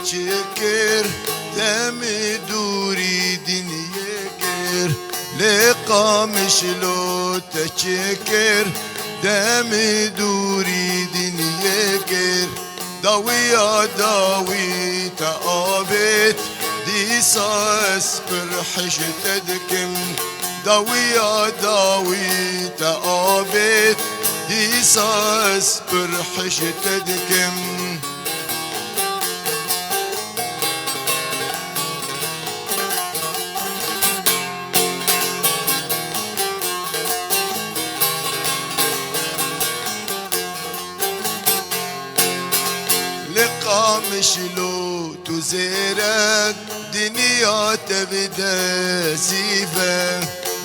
تشكر دم دوري دنيا كر لقى مشلو تشكر دم دوري دنيا كر داوي يا داوي تقابت دي ساس برحش تدكم داوي يا داوي تقابت دي ساس برحش تدكم لقى مشلو تزيرك دنيا تبدا زيفة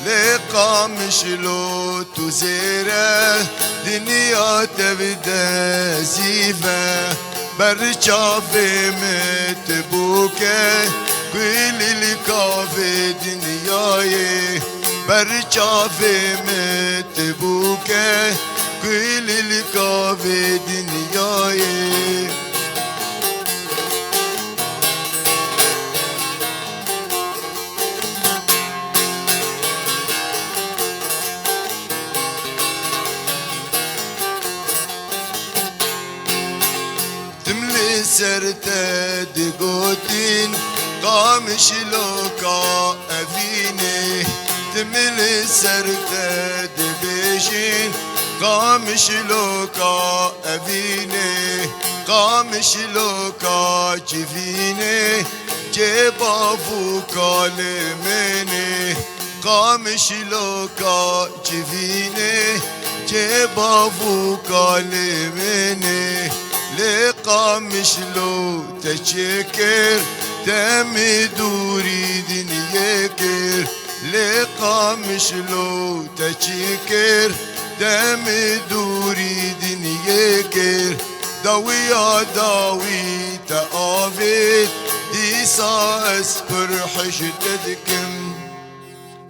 لقى مشلو تزيرك دنيا تبدا زيفة برشافي متبوكة كل الكافي دنياي برشافي متبوكة كل الكافي دنياي تملي سرتا دقوتين قامش لوكا أفيني تملي سرتا دبيشين قامش لوكا أفيني قامش لوكا جفيني جيبا فوكا لمني قامش لوكا جفيني جيبا فوكا لمني لقى مشلو تشكر دم دوري دنياكر لقى مشلو تشكر دم دوري دنياكر داوي يا داوي تقابت دي ساس برحش تدكم